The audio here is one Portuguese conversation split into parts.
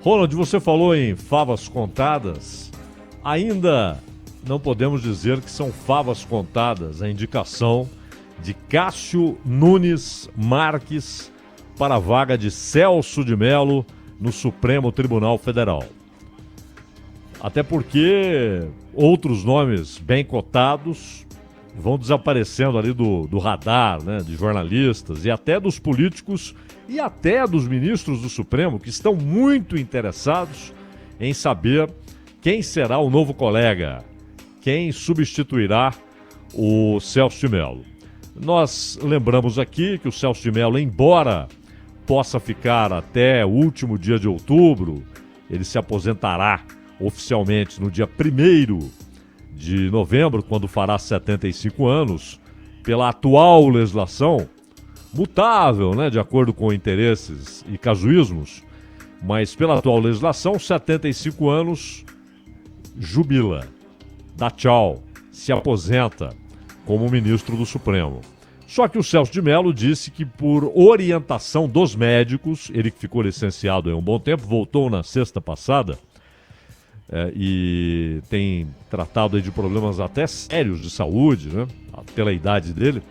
Ronald, você falou em favas contadas. Ainda não podemos dizer que são favas contadas a indicação de Cássio Nunes Marques para a vaga de Celso de Mello no Supremo Tribunal Federal. Até porque outros nomes bem cotados vão desaparecendo ali do radar, né, de jornalistas e até dos políticos e até dos ministros do Supremo, que estão muito interessados em saber quem será o novo colega, quem substituirá o Celso de Mello. Nós lembramos aqui que o Celso de Mello, embora possa ficar até o último dia de outubro, ele se aposentará oficialmente no dia 1º de novembro, quando fará 75 anos, pela atual legislação, mutável, né, de acordo com interesses e casuísmos, mas pela atual legislação, 75 anos, jubila, dá tchau, se aposenta como ministro do Supremo. Só que o Celso de Mello disse que, por orientação dos médicos, ele que ficou licenciado há um bom tempo, voltou na sexta passada, e tem tratado aí de problemas até sérios de saúde, né, pela idade dele,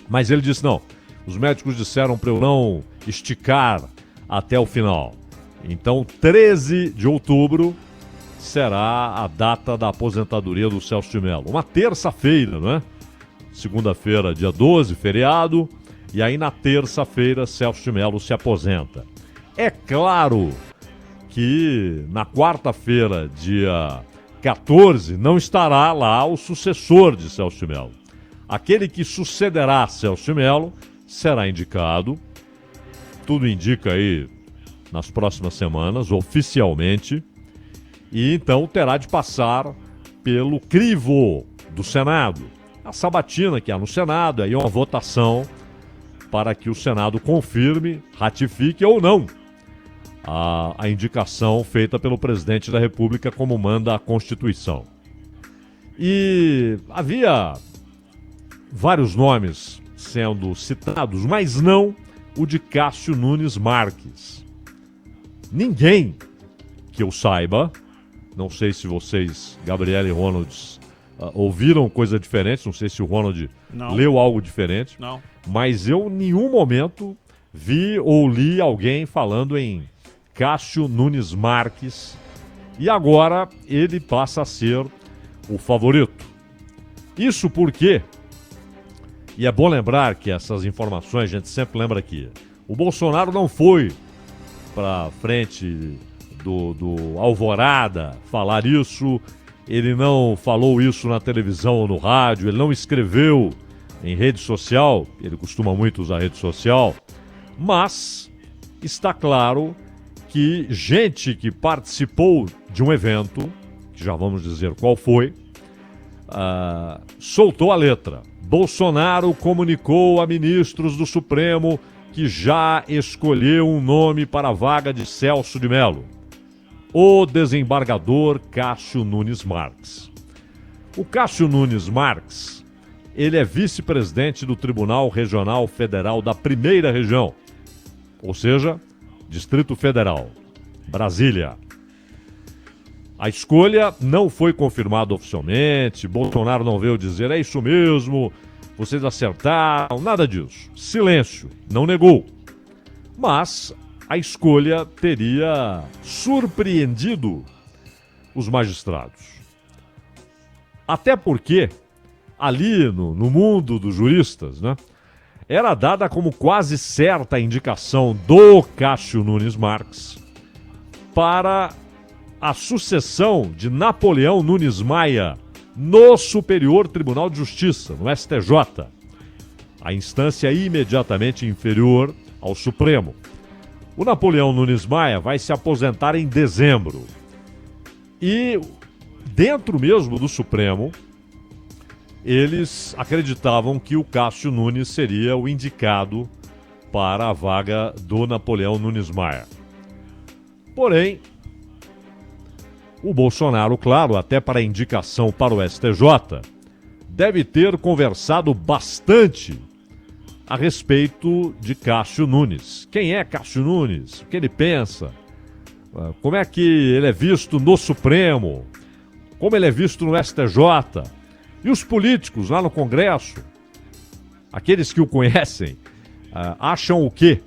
mas ele disse não, os médicos disseram para eu não esticar até o final. Então, 13 de outubro será a data da aposentadoria do Celso de Mello. Uma terça-feira, não é? Segunda-feira, dia 12, feriado, e aí na terça-feira Celso de Mello se aposenta. É claro que na quarta-feira, dia 14, não estará lá o sucessor de Celso de Mello. Aquele que sucederá Celso de Mello será indicado, tudo indica aí nas próximas semanas, oficialmente, e então terá de passar pelo crivo do Senado. A sabatina que há no Senado, aí é uma votação para que o Senado confirme, ratifique ou não a indicação feita pelo presidente da República, como manda a Constituição. E havia vários nomes sendo citados, mas não o de Cássio Nunes Marques. Ninguém que eu saiba, não sei se vocês, Gabriela e Ronald, ouviram coisa diferente, não sei se o Ronald leu algo diferente, Não. mas eu em nenhum momento vi ou li alguém falando em Cássio Nunes Marques, e agora ele passa a ser o favorito. Isso porque, e é bom lembrar que essas informações a gente sempre lembra aqui, o Bolsonaro não foi para frente do Alvorada falar isso, ele não falou isso na televisão ou no rádio, ele não escreveu em rede social, ele costuma muito usar rede social, mas está claro que gente que participou de um evento, que já vamos dizer qual foi, soltou a letra. Bolsonaro comunicou a ministros do Supremo que já escolheu um nome para a vaga de Celso de Mello. O desembargador Cássio Nunes Marques. O Cássio Nunes Marques, ele é vice-presidente do Tribunal Regional Federal da Primeira Região, ou seja, Distrito Federal, Brasília. A escolha não foi confirmada oficialmente, Bolsonaro não veio dizer, é isso mesmo, vocês acertaram, nada disso. Silêncio, não negou. Mas a escolha teria surpreendido os magistrados. Até porque, ali no mundo dos juristas, né, era dada como quase certa a indicação do Cássio Nunes Marques para a sucessão de Napoleão Nunes Maia no Superior Tribunal de Justiça, no STJ, a instância imediatamente inferior ao Supremo. O Napoleão Nunes Maia vai se aposentar em dezembro. E dentro mesmo do Supremo, eles acreditavam que o Cássio Nunes seria o indicado para a vaga do Napoleão Nunes Maia. Porém, o Bolsonaro, claro, até para a indicação para o STJ, deve ter conversado bastante a respeito de Cássio Nunes. Quem é Cássio Nunes? O que ele pensa? como é que ele é visto no Supremo, como ele é visto no STJ. E os políticos lá no Congresso, aqueles que o conhecem, acham o quê?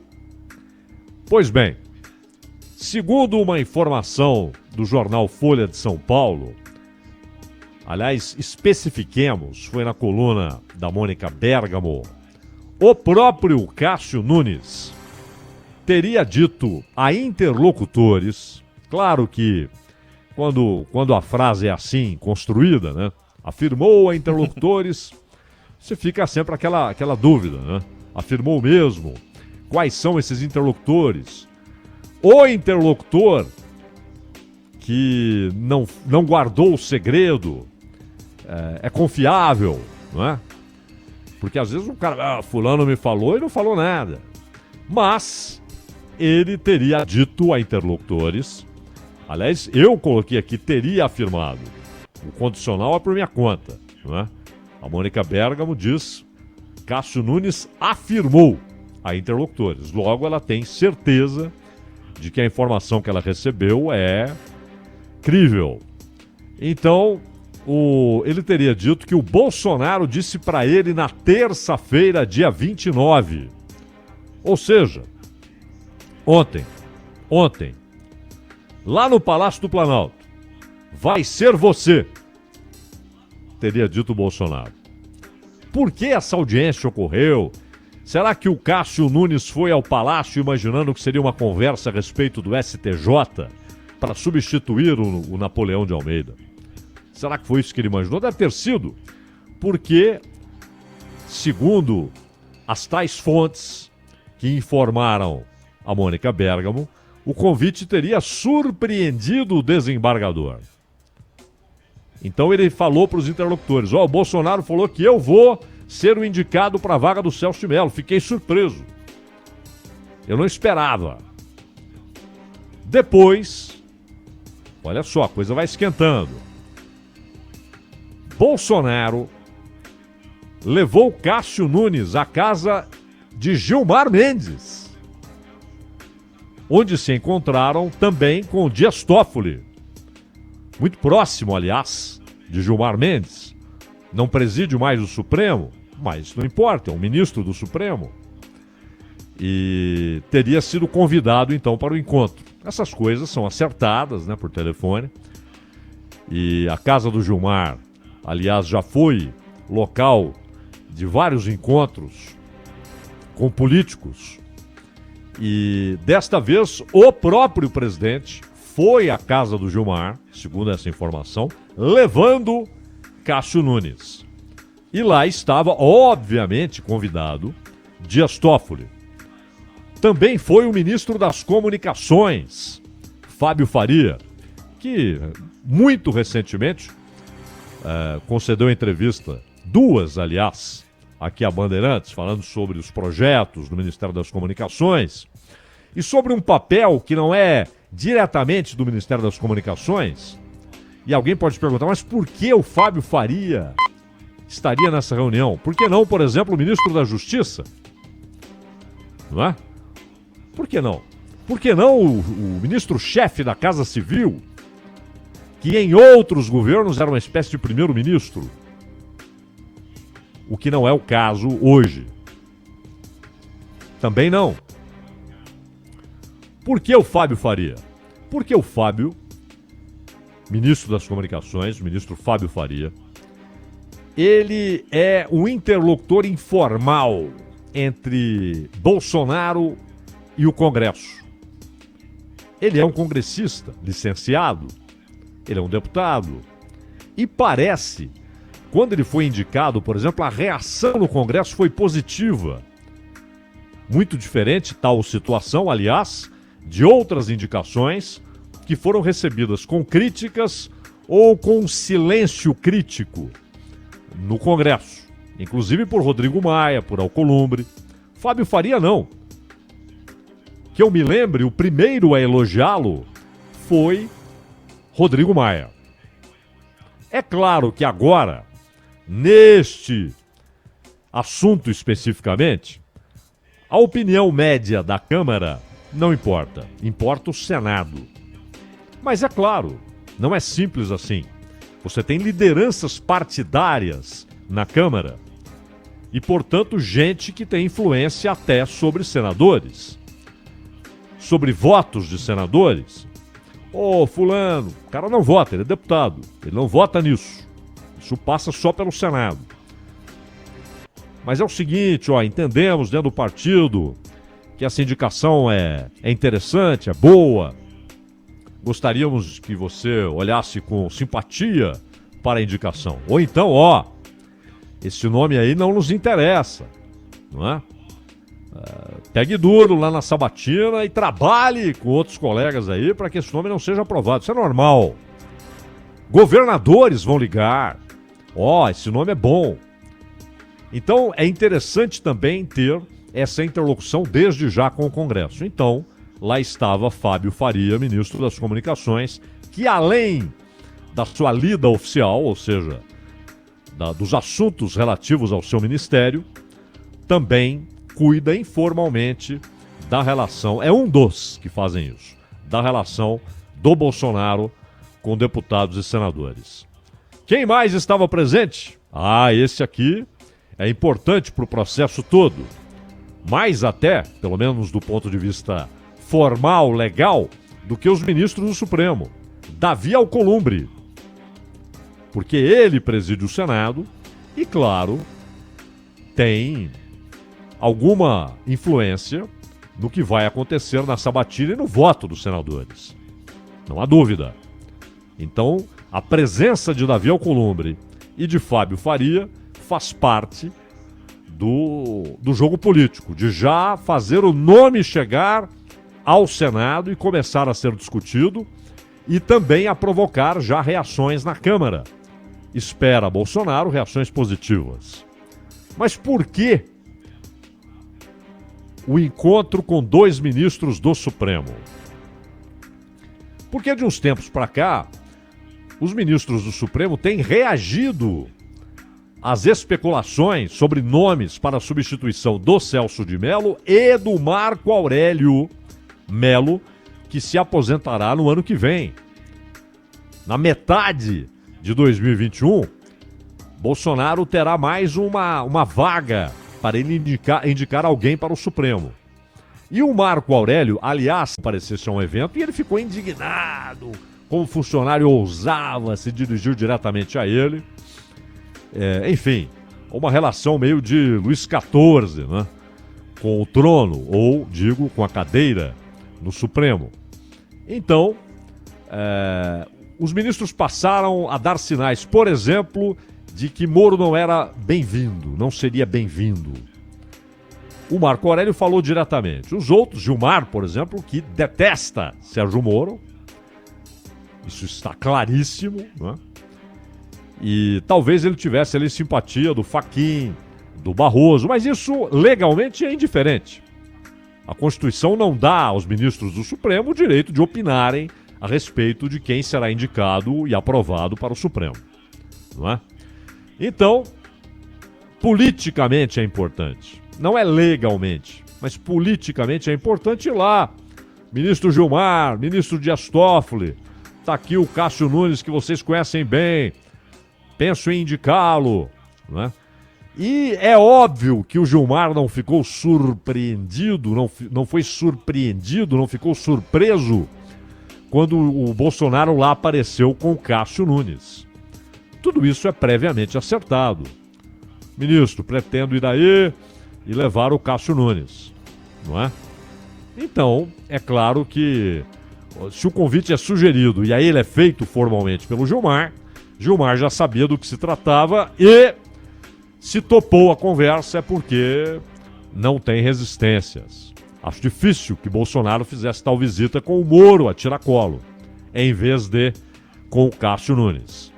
Pois bem, segundo uma informação do jornal Folha de São Paulo, aliás, especifiquemos, foi na coluna da Mônica Bergamo, o próprio Cássio Nunes teria dito a interlocutores, claro que quando a frase é assim, construída, né? Afirmou a interlocutores, você fica sempre aquela dúvida, né? Afirmou mesmo. Quais são esses interlocutores? O interlocutor que não guardou o segredo é confiável, não é? Porque às vezes o cara, fulano me falou e não falou nada. Mas ele teria dito a interlocutores, aliás, eu coloquei aqui, teria afirmado. O condicional é por minha conta, não é? A Mônica Bergamo diz, Cássio Nunes afirmou a interlocutores. Logo, ela tem certeza de que a informação que ela recebeu é crível. Então, ele teria dito que o Bolsonaro disse para ele na terça-feira, dia 29. Ou seja, ontem, lá no Palácio do Planalto, vai ser você, teria dito o Bolsonaro. Por que essa audiência ocorreu? Será que o Cássio Nunes foi ao Palácio imaginando que seria uma conversa a respeito do STJ para substituir o Napoleão de Almeida? Será que foi isso que ele imaginou? Deve ter sido, porque, segundo as tais fontes que informaram a Mônica Bergamo, o convite teria surpreendido o desembargador. Então ele falou para os interlocutores, o Bolsonaro falou que eu vou ser o indicado para a vaga do Celso de Mello. Fiquei surpreso. Eu não esperava. Depois, olha só, a coisa vai esquentando. Bolsonaro levou Cássio Nunes à casa de Gilmar Mendes, onde se encontraram também com Dias Toffoli, muito próximo, aliás, de Gilmar Mendes. Não preside mais o Supremo, mas não importa, é um ministro do Supremo. E teria sido convidado, então, para o encontro. Essas coisas são acertadas, né, por telefone. E a casa do Gilmar, aliás, já foi local de vários encontros com políticos. E desta vez, o próprio presidente foi à casa do Gilmar, segundo essa informação, levando Cássio Nunes. E lá estava, obviamente, convidado Dias Toffoli. Também foi o ministro das Comunicações, Fábio Faria, que muito recentemente concedeu entrevista, duas, aliás, aqui a Bandeirantes, falando sobre os projetos do Ministério das Comunicações e sobre um papel que não é diretamente do Ministério das Comunicações. E alguém pode perguntar, mas por que o Fábio Faria estaria nessa reunião? Por que não, por exemplo, o ministro da Justiça? Não é? Por que não? Por que não o ministro-chefe da Casa Civil, que em outros governos era uma espécie de primeiro-ministro? O que não é o caso hoje. Também não. Por que o Fábio Faria? Porque o Fábio, ministro das Comunicações, o ministro Fábio Faria, ele é um interlocutor informal entre Bolsonaro e o Congresso. Ele é um congressista, licenciado, ele é um deputado. E parece, quando ele foi indicado, por exemplo, a reação no Congresso foi positiva. Muito diferente, tal situação, aliás, de outras indicações que foram recebidas com críticas ou com silêncio crítico no Congresso, inclusive por Rodrigo Maia, por Alcolumbre. Fábio Faria não. Que eu me lembre, o primeiro a elogiá-lo foi Rodrigo Maia. É claro que agora, neste assunto especificamente, a opinião média da Câmara não importa. Importa o Senado. Mas é claro, não é simples assim. Você tem lideranças partidárias na Câmara e, portanto, gente que tem influência até sobre senadores, sobre votos de senadores. Fulano, o cara não vota, ele é deputado, ele não vota nisso. Isso passa só pelo Senado. Mas é o seguinte, entendemos dentro do partido que essa indicação é interessante, é boa. Gostaríamos que você olhasse com simpatia para a indicação. Ou então, esse nome aí não nos interessa, não é? Pegue duro lá na sabatina e trabalhe com outros colegas aí para que esse nome não seja aprovado. Isso é normal. Governadores vão ligar. Esse nome é bom. Então, é interessante também ter essa interlocução desde já com o Congresso. Então, lá estava Fábio Faria, ministro das Comunicações, que além da sua lida oficial, ou seja, dos assuntos relativos ao seu ministério, também cuida informalmente da relação, é um dos que fazem isso, da relação do Bolsonaro com deputados e senadores. Quem mais estava presente? Esse aqui é importante para o processo todo. Mais até, pelo menos do ponto de vista formal, legal, do que os ministros do Supremo. Davi Alcolumbre. Porque ele preside o Senado e, claro, tem alguma influência no que vai acontecer na sabatina e no voto dos senadores. Não há dúvida. Então, a presença de Davi Alcolumbre e de Fábio Faria faz parte do jogo político, de já fazer o nome chegar ao Senado e começar a ser discutido e também a provocar já reações na Câmara. Espera Bolsonaro reações positivas. Mas por que o encontro com 2 ministros do Supremo? Porque de uns tempos para cá, os ministros do Supremo têm reagido às especulações sobre nomes para a substituição do Celso de Mello e do Marco Aurélio Mello, que se aposentará no ano que vem. Na metade de 2021, Bolsonaro terá mais uma vaga para ele indicar alguém para o Supremo. E o Marco Aurélio, aliás, aparecesse a um evento e ele ficou indignado, como o funcionário ousava, se dirigiu diretamente a ele. Enfim, uma relação meio de Luís XIV, né? Com o trono, ou, digo, com a cadeira no Supremo. Então, os ministros passaram a dar sinais, por exemplo, de que Moro não era bem-vindo, não seria bem-vindo. O Marco Aurélio falou diretamente. Os outros, Gilmar, por exemplo, que detesta Sérgio Moro, isso está claríssimo, né? E talvez ele tivesse ali simpatia do Fachin, do Barroso, mas isso legalmente é indiferente. A Constituição não dá aos ministros do Supremo o direito de opinarem a respeito de quem será indicado e aprovado para o Supremo, não é? Então, politicamente é importante. Não é legalmente, mas politicamente é importante ir lá. Ministro Gilmar, ministro Dias Toffoli, está aqui o Cássio Nunes, que vocês conhecem bem. Penso em indicá-lo, né? E é óbvio que o Gilmar não ficou surpreendido, não foi surpreendido, não ficou surpreso quando o Bolsonaro lá apareceu com o Cássio Nunes. Tudo isso é previamente acertado. Ministro, pretendo ir aí e levar o Cássio Nunes, não é? Então, é claro que se o convite é sugerido e aí ele é feito formalmente pelo Gilmar, Gilmar já sabia do que se tratava e se topou a conversa é porque não tem resistências. Acho difícil que Bolsonaro fizesse tal visita com o Moro a tiracolo, em vez de com o Cássio Nunes.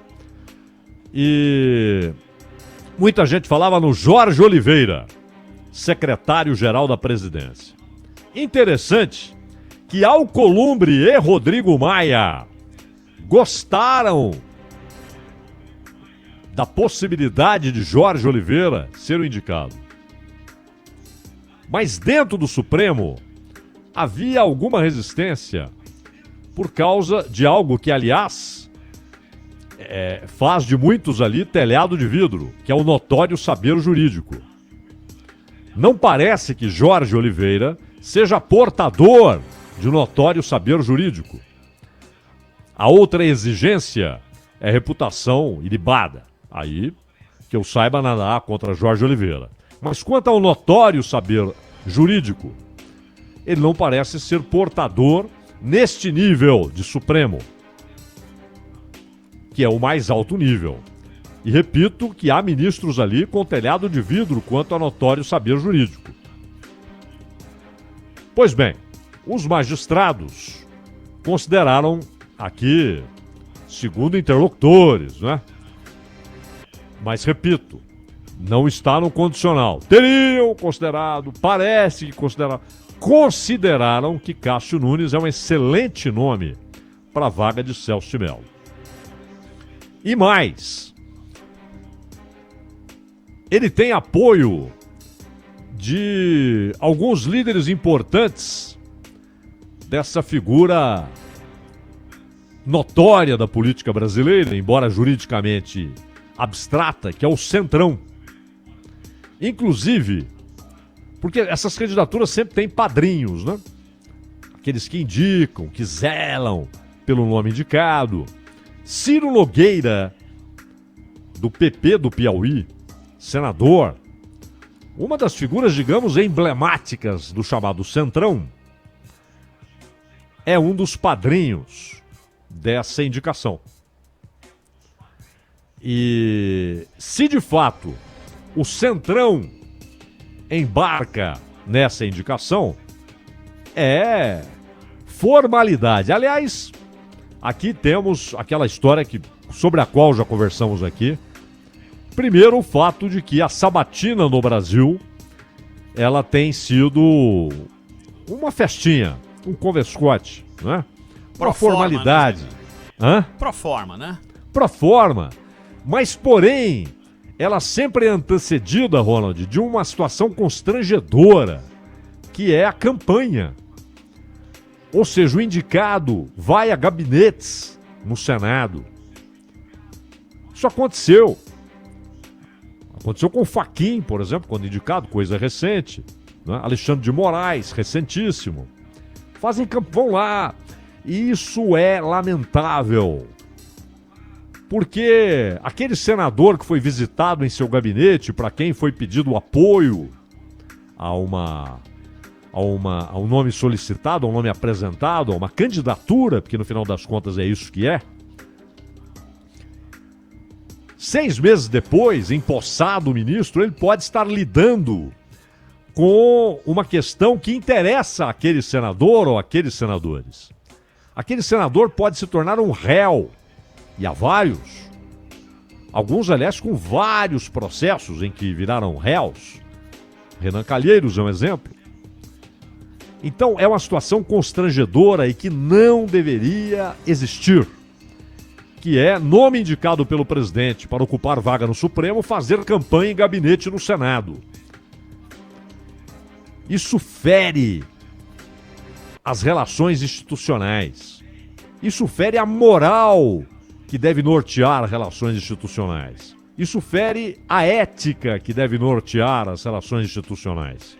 E muita gente falava no Jorge Oliveira, secretário-geral da presidência. Interessante que Alcolumbre e Rodrigo Maia gostaram da possibilidade de Jorge Oliveira ser o indicado. Mas dentro do Supremo havia alguma resistência por causa de algo que, aliás, faz de muitos ali telhado de vidro, que é o notório saber jurídico. Não parece que Jorge Oliveira seja portador de notório saber jurídico. A outra exigência é reputação ilibada. Aí, que eu saiba, nada há contra Jorge Oliveira. Mas quanto ao notório saber jurídico, ele não parece ser portador neste nível de Supremo, que é o mais alto nível. E repito que há ministros ali com telhado de vidro quanto a notório saber jurídico. Pois bem, os magistrados consideraram aqui, segundo interlocutores, né? Mas repito, não está no condicional. Teriam considerado, parece que consideraram que Cássio Nunes é um excelente nome para a vaga de Celso de Mello. E mais, ele tem apoio de alguns líderes importantes dessa figura notória da política brasileira, embora juridicamente abstrata, que é o Centrão. Inclusive, porque essas candidaturas sempre têm padrinhos, né? Aqueles que indicam, que zelam pelo nome indicado. Ciro Nogueira, do PP do Piauí, senador, uma das figuras, digamos, emblemáticas do chamado Centrão, é um dos padrinhos dessa indicação. E se de fato o Centrão embarca nessa indicação, é formalidade. Aliás, aqui temos aquela história sobre a qual já conversamos aqui. Primeiro, o fato de que a sabatina no Brasil, ela tem sido uma festinha, um converscote, né? Uma formalidade. Né? Pro forma, né? Pro forma. Mas, porém, ela sempre é antecedida, Ronald, de uma situação constrangedora, que é a campanha. Ou seja, o indicado vai a gabinetes no Senado. Isso aconteceu. Aconteceu com o Fachin, por exemplo, quando indicado, coisa recente. Né? Alexandre de Moraes, recentíssimo. Fazem campo, vão lá. Isso é lamentável. Porque aquele senador que foi visitado em seu gabinete, para quem foi pedido apoio a um nome solicitado, a um nome apresentado, a uma candidatura, porque no final das contas é isso que é. 6 meses depois, empossado o ministro, ele pode estar lidando com uma questão que interessa àquele senador ou àqueles senadores. Aquele senador pode se tornar um réu, e há vários. Alguns, aliás, com vários processos em que viraram réus. Renan Calheiros é um exemplo. Então, é uma situação constrangedora e que não deveria existir. Que é nome indicado pelo presidente para ocupar vaga no Supremo, fazer campanha em gabinete no Senado. Isso fere as relações institucionais. Isso fere a moral que deve nortear relações institucionais. Isso fere a ética que deve nortear as relações institucionais.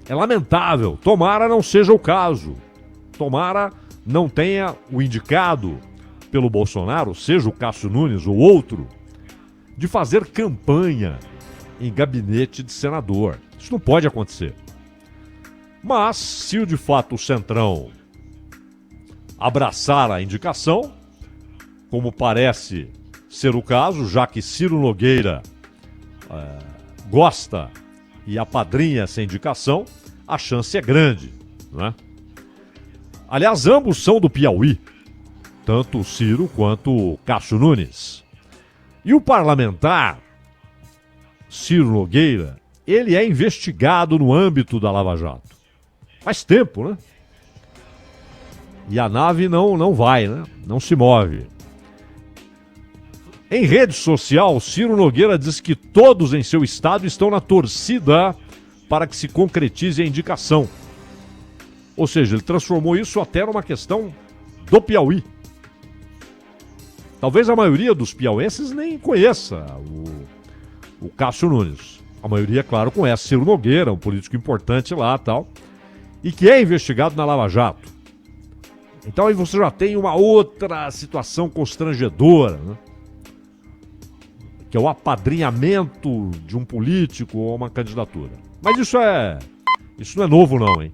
É lamentável. Tomara não seja o caso. Tomara não tenha o indicado pelo Bolsonaro, seja o Cássio Nunes ou outro, de fazer campanha em gabinete de senador. Isso não pode acontecer. Mas, se de fato o Centrão abraçar a indicação, como parece ser o caso, já que Ciro Nogueira gosta e apadrinha essa indicação, a chance é grande, né? Aliás, ambos são do Piauí, tanto o Ciro quanto o Cássio Nunes. E o parlamentar, Ciro Nogueira, ele é investigado no âmbito da Lava Jato. Faz tempo, né? E a nave não vai, né? Não se move. Em rede social, Ciro Nogueira diz que todos em seu estado estão na torcida para que se concretize a indicação. Ou seja, ele transformou isso até numa questão do Piauí. Talvez a maioria dos piauenses nem conheça o Cássio Nunes. A maioria, claro, conhece Ciro Nogueira, um político importante lá e tal, e que é investigado na Lava Jato. Então aí você já tem uma outra situação constrangedora, né? Que é o apadrinhamento de um político ou uma candidatura. Mas isso não é novo não, hein?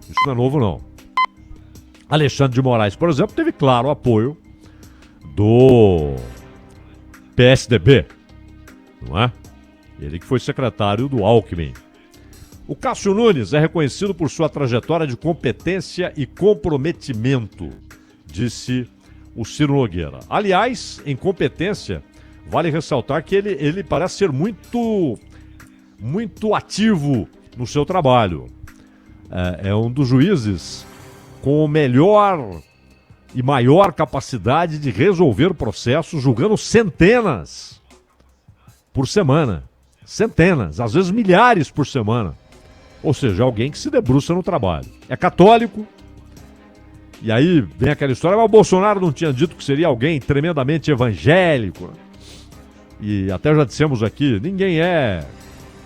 Isso não é novo não. Alexandre de Moraes, por exemplo, teve claro apoio do PSDB, não é? Ele que foi secretário do Alckmin. O Cássio Nunes é reconhecido por sua trajetória de competência e comprometimento, disse o Ciro Nogueira. Aliás, em competência, vale ressaltar que ele parece ser muito ativo no seu trabalho. É um dos juízes com melhor e maior capacidade de resolver processos, julgando centenas por semana. Centenas, às vezes milhares por semana. Ou seja, alguém que se debruça no trabalho. É católico. E aí vem aquela história, mas o Bolsonaro não tinha dito que seria alguém tremendamente evangélico. E até já dissemos aqui, ninguém é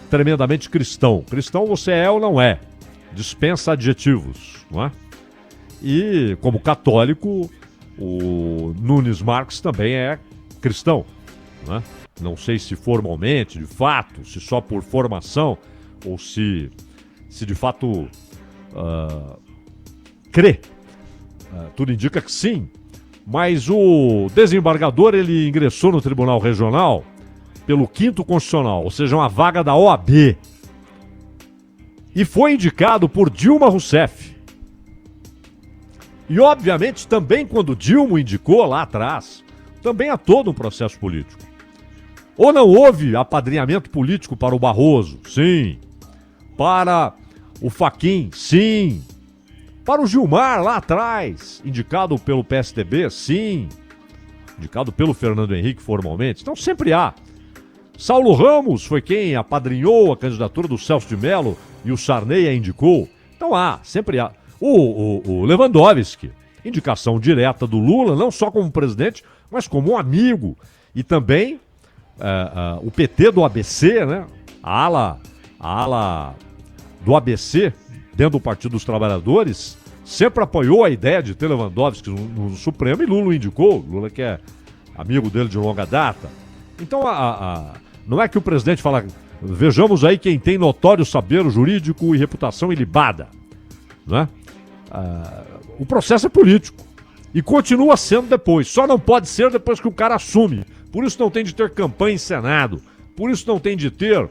tremendamente cristão. Cristão você é ou não é. Dispensa adjetivos, não é? E como católico, o Nunes Marques também é cristão, não é? Não sei se formalmente, de fato, se só por formação, ou se de fato crê. Tudo indica que sim. Mas o desembargador, ele ingressou no Tribunal Regional pelo 5º Constitucional, ou seja, uma vaga da OAB. E foi indicado por Dilma Rousseff. E, obviamente, também quando Dilma indicou lá atrás, também há todo um processo político. Ou não houve apadrinhamento político para o Barroso? Sim. Para o Fachin? Sim. Para o Gilmar lá atrás, indicado pelo PSDB? Sim. Indicado pelo Fernando Henrique formalmente? Então sempre há. Saulo Ramos foi quem apadrinhou a candidatura do Celso de Mello e o Sarney a indicou. Então há, sempre há. O Lewandowski, indicação direta do Lula, não só como presidente, mas como um amigo. E também o PT do ABC, né? A ala do ABC, dentro do Partido dos Trabalhadores, sempre apoiou a ideia de ter Lewandowski no Supremo e Lula o indicou. Lula que é amigo dele de longa data. Então, não é que o presidente fala, vejamos aí quem tem notório saber jurídico e reputação ilibada. Não é? O processo é político e continua sendo depois. Só não pode ser depois que o cara assume. Por isso não tem de ter campanha em Senado. Por isso não tem de ter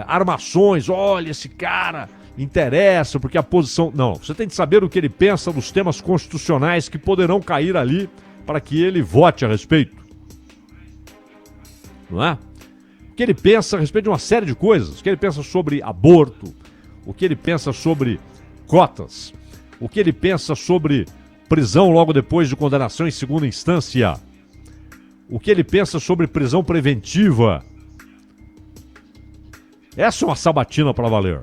armações. Olha, esse cara interessa porque a posição... Não, você tem de saber o que ele pensa dos temas constitucionais que poderão cair ali para que ele vote a respeito. Não é? O que ele pensa a respeito de uma série de coisas. O que ele pensa sobre aborto. O que ele pensa sobre cotas. O que ele pensa sobre prisão logo depois de condenação em segunda instância. O que ele pensa sobre prisão preventiva. Essa é uma sabatina para valer.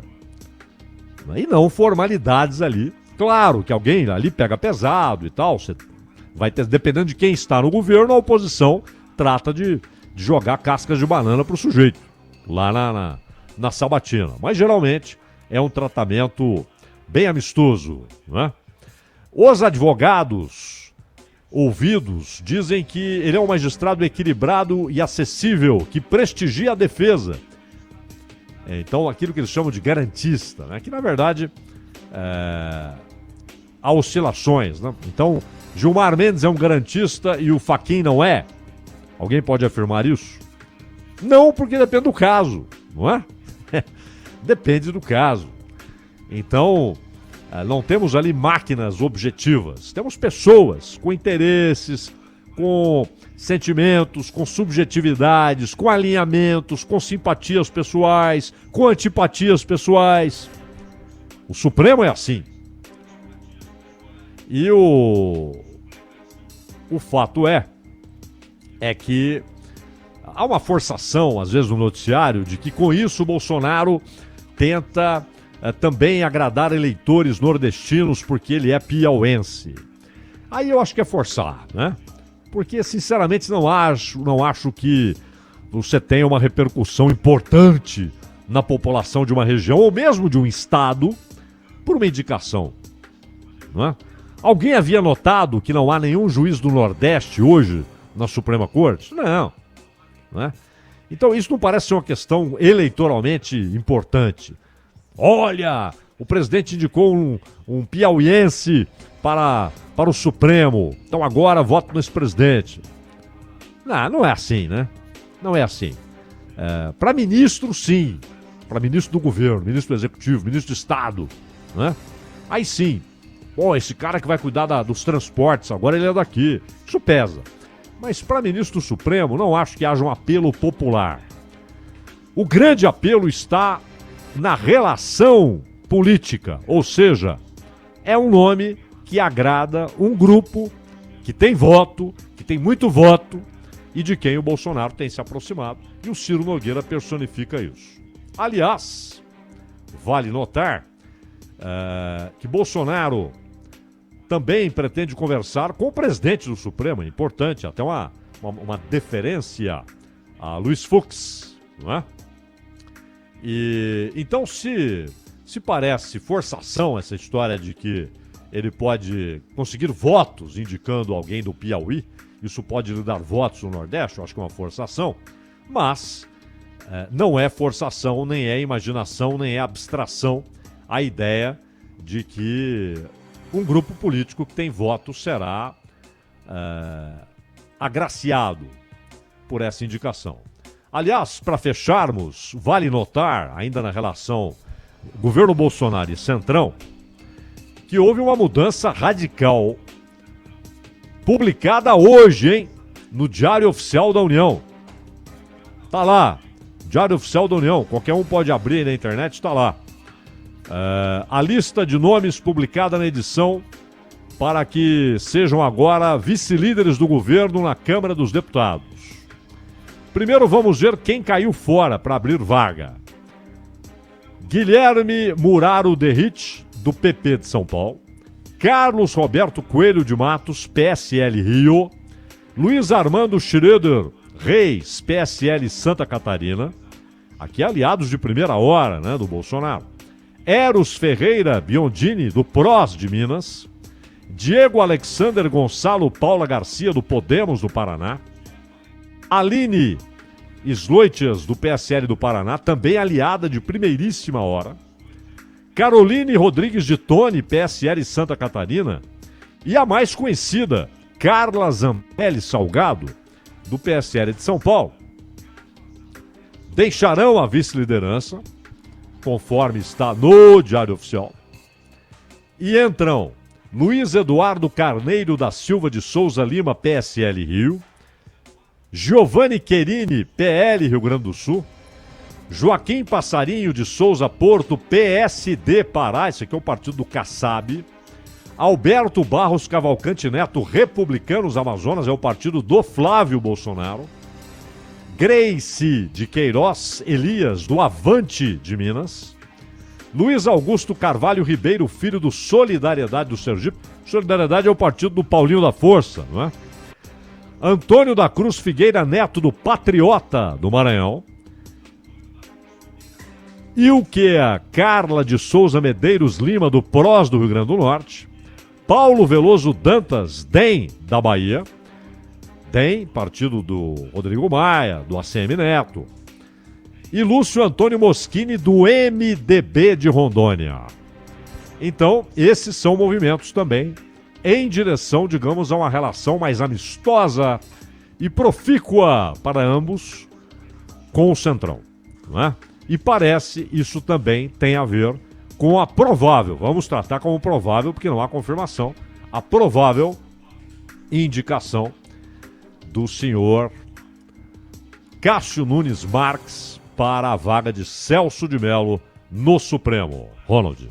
E não formalidades ali. Claro que alguém ali pega pesado e tal. Você vai ter, dependendo de quem está no governo, a oposição trata de jogar cascas de banana pro sujeito. Lá na sabatina. Mas geralmente é um tratamento bem amistoso, né? Os advogados ouvidos dizem que ele é um magistrado equilibrado e acessível, que prestigia a defesa. Então, aquilo que eles chamam de garantista, né? Que na verdade há oscilações, né? Então, Gilmar Mendes é um garantista e o Fachin não é? Alguém pode afirmar isso? Não, porque depende do caso, não é? Depende do caso. Então, não temos ali máquinas objetivas. Temos pessoas com interesses, com sentimentos, com subjetividades, com alinhamentos, com simpatias pessoais, com antipatias pessoais. O Supremo é assim. E o fato é que há uma forçação, às vezes, no noticiário, de que com isso o Bolsonaro tenta também agradar eleitores nordestinos porque ele é piauense. Aí eu acho que é forçar, né? Porque, sinceramente, não acho que você tenha uma repercussão importante na população de uma região ou mesmo de um estado por uma indicação, não é? Alguém havia notado que não há nenhum juiz do Nordeste hoje na Suprema Corte? Não é? Então isso não parece ser uma questão eleitoralmente importante. Olha, o presidente indicou um piauiense para o Supremo, então agora voto nesse presidente. Não é assim, né? Não é assim. Para ministro, sim. Para ministro do governo, ministro do executivo, ministro do Estado, né? Aí sim. Bom, esse cara que vai cuidar dos transportes, agora ele é daqui. Isso pesa. Mas para ministro do Supremo, não acho que haja um apelo popular. O grande apelo está na relação política, ou seja, é um nome que agrada um grupo que tem voto, que tem muito voto e de quem o Bolsonaro tem se aproximado. E o Ciro Nogueira personifica isso. Aliás, vale notar que Bolsonaro também pretende conversar com o presidente do Supremo, é importante, até uma deferência a Luiz Fux, não é? E então se parece forçação essa história de que ele pode conseguir votos indicando alguém do Piauí, isso pode lhe dar votos no Nordeste, eu acho que é uma forçação, mas não é forçação, nem é imaginação, nem é abstração a ideia de que um grupo político que tem voto será agraciado por essa indicação. Aliás, para fecharmos, vale notar, ainda na relação governo Bolsonaro e Centrão, que houve uma mudança radical publicada hoje, hein, no Diário Oficial da União. Tá lá, Diário Oficial da União, qualquer um pode abrir aí na internet, tá lá. A lista de nomes publicada na edição para que sejam agora vice-líderes do governo na Câmara dos Deputados. Primeiro vamos ver quem caiu fora para abrir vaga. Guilherme Muraro Derrite, do PP de São Paulo. Carlos Roberto Coelho de Matos, PSL Rio. Luiz Armando Schroeder Reis, PSL Santa Catarina. Aqui aliados de primeira hora, né, do Bolsonaro. Eros Ferreira Biondini, do PROS de Minas. Diego Alexander Gonçalo Paula Garcia, do Podemos do Paraná. Aline Sloitias, do PSL do Paraná, também aliada de primeiríssima hora. Caroline Rodrigues de Tone, PSL Santa Catarina. E a mais conhecida, Carla Zambelli Salgado, do PSL de São Paulo. Deixarão a vice-liderança, conforme está no Diário Oficial. E entram Luiz Eduardo Carneiro da Silva de Souza Lima, PSL Rio. Giovanni Querini, PL Rio Grande do Sul. Joaquim Passarinho de Souza Porto, PSD Pará, esse aqui é o partido do Kassab. Alberto Barros Cavalcante Neto, Republicanos Amazonas, é o partido do Flávio Bolsonaro. Grace de Queiroz Elias, do Avante de Minas. Luiz Augusto Carvalho Ribeiro, filho do Solidariedade do Sergipe. Solidariedade é o partido do Paulinho da Força, não é? Antônio da Cruz Figueira Neto, do Patriota do Maranhão. E o que é Carla de Souza Medeiros Lima, do PROS do Rio Grande do Norte. Paulo Veloso Dantas, DEM, da Bahia. DEM, partido do Rodrigo Maia, do ACM Neto. E Lúcio Antônio Moschini, do MDB de Rondônia. Então, esses são movimentos também em direção, digamos, a uma relação mais amistosa e profícua para ambos com o Centrão, não é? E parece isso também tem a ver com a provável, vamos tratar como provável, porque não há confirmação, a provável indicação do senhor Cássio Nunes Marques para a vaga de Celso de Mello no Supremo. Ronald.